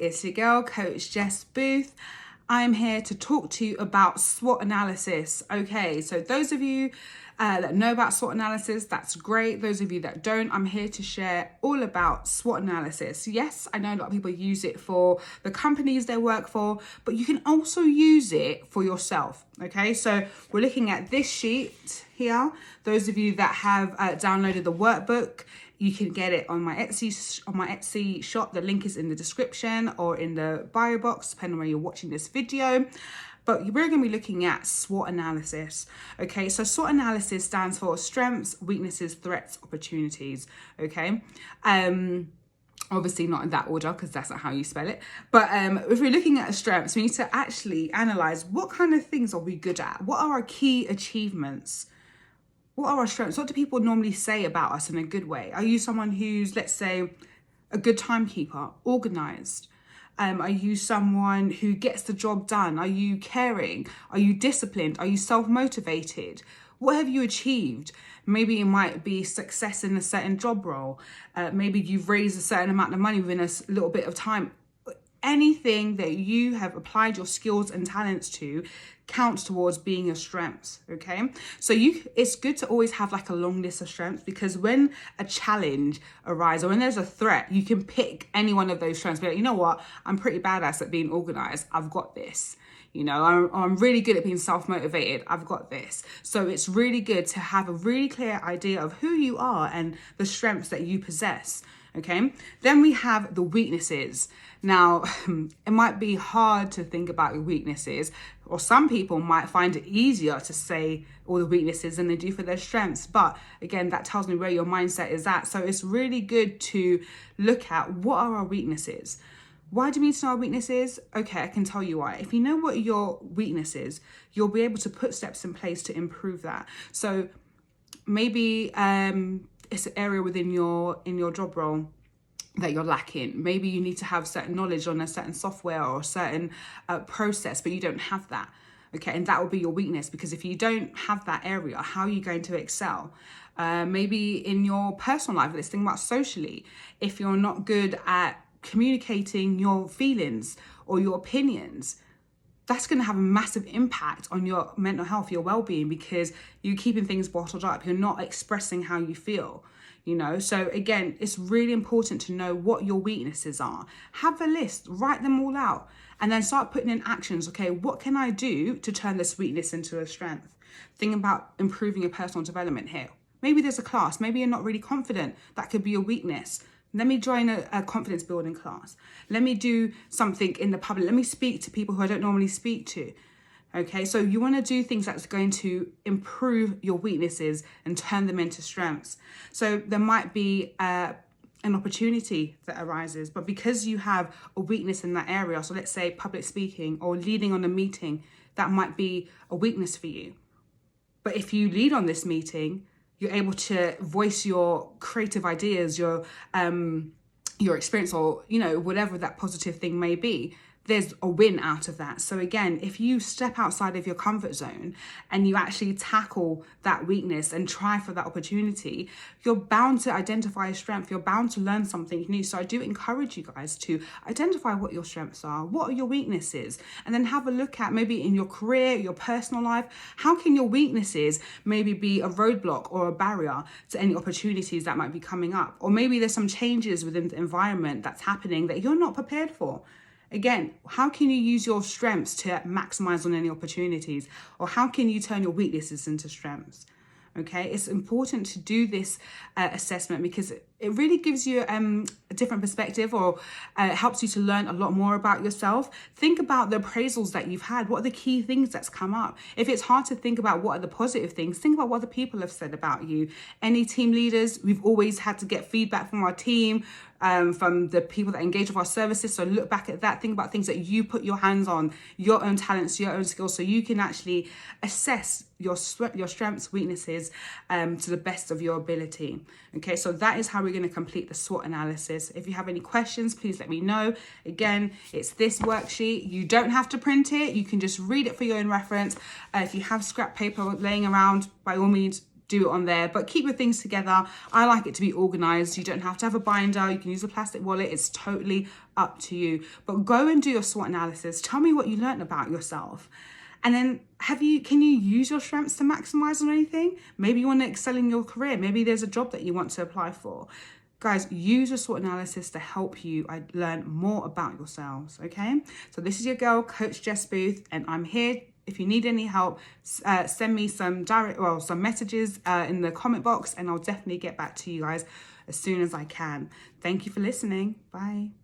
it's your girl, Coach Jess Booth. I'm here to talk to you about SWOT analysis. Okay, so those of you that know about SWOT analysis, that's great. Those of you that don't, I'm here to share all about SWOT analysis. Yes, I know a lot of people use it for the companies they work for, but you can also use it for yourself. Okay, so we're looking at this sheet here. Those of you that have downloaded the workbook, you can get it on my Etsy shop. The link is in the description or in the bio box, depending on where you're watching this video. But we're going to be looking at SWOT analysis. Okay, so SWOT analysis stands for strengths, weaknesses, threats, opportunities. Okay, obviously not in that order because that's not how you spell it. But if we're looking at strengths, we need to actually analyze what kind of things are we good at? What are our key achievements? What are our strengths? What do people normally say about us in a good way? Are you someone who's, let's say, a good timekeeper, organized? Are you someone who gets the job done? Are you caring? Are you disciplined? Are you self-motivated? What have you achieved? Maybe it might be success in a certain job role. Maybe you've raised a certain amount of money within a little bit of time. Anything that you have applied your skills and talents to counts towards being your strengths. Okay, so it's good to always have like a long list of strengths, because when a challenge arises or when there's a threat, you can pick any one of those strengths. Be like, you know what, I'm pretty badass at being organized, I've got this. You know, I'm really good at being self-motivated, I've got this. So it's really good to have a really clear idea of who you are and the strengths that you possess. Okay, then we have the weaknesses. Now, it might be hard to think about your weaknesses, or some people might find it easier to say all the weaknesses than they do for their strengths. But again, that tells me where your mindset is at. So it's really good to look at what are our weaknesses. Why do we need to know our weaknesses? Okay, I can tell you why. If you know what your weakness is, you'll be able to put steps in place to improve that. So maybe it's an area within your job role that you're lacking. Maybe you need to have certain knowledge on a certain software or a certain process, but you don't have that. Okay, and that will be your weakness, because if you don't have that area, how are you going to excel? Maybe in your personal life, let's think about socially. If you're not good at communicating your feelings or your opinions, that's going to have a massive impact on your mental health, your well-being, because you're keeping things bottled up. You're not expressing how you feel, you know. So again, it's really important to know what your weaknesses are. Have a list, write them all out, and then start putting in actions. Okay, what can I do to turn this weakness into a strength? Think about improving your personal development here. Maybe there's a class, maybe you're not really confident. That could be your weakness. Let me join a confidence building class. Let me do something in the public. Let me speak to people who I don't normally speak to. Okay, so you want to do things that's going to improve your weaknesses and turn them into strengths. So there might be an opportunity that arises, but because you have a weakness in that area, so let's say public speaking or leading on a meeting, that might be a weakness for you. But if you lead on this meeting, you're able to voice your creative ideas, your experience, or, you know, whatever that positive thing may be. There's a win out of that. So again, if you step outside of your comfort zone and you actually tackle that weakness and try for that opportunity, you're bound to identify a strength. You're bound to learn something new. So I do encourage you guys to identify what your strengths are, what are your weaknesses, and then have a look at maybe in your career, your personal life, how can your weaknesses maybe be a roadblock or a barrier to any opportunities that might be coming up? Or maybe there's some changes within the environment that's happening that you're not prepared for. Again, how can you use your strengths to maximize on any opportunities? Or how can you turn your weaknesses into strengths? Okay, it's important to do this assessment, because it really gives you a different perspective, or helps you to learn a lot more about yourself. Think about the appraisals that you've had. What are the key things that's come up? If it's hard to think about what are the positive things, think about what the people have said about you. Any team leaders, we've always had to get feedback from our team, from the people that engage with our services. So look back at that. Think about things that you put your hands on, your own talents, your own skills, so you can actually assess your strengths, weaknesses, to the best of your ability. Okay, so that is how we're going to complete the SWOT analysis. If you have any questions, please let me know. Again, it's this worksheet. You don't have to print it. You can just read it for your own reference. If you have scrap paper laying around, by all means, do it on there, but keep your things together. I like it to be organized. You don't have to have a binder. You can use a plastic wallet. It's totally up to you. But go and do your SWOT analysis. Tell me what you learned about yourself. And then can you use your strengths to maximize on anything? Maybe you want to excel in your career. Maybe there's a job that you want to apply for. Guys, use your SWOT analysis to help you learn more about yourselves, okay? So this is your girl, Coach Jess Booth, and I'm here. If you need any help, send me some messages in the comment box, and I'll definitely get back to you guys as soon as I can. Thank you for listening. Bye.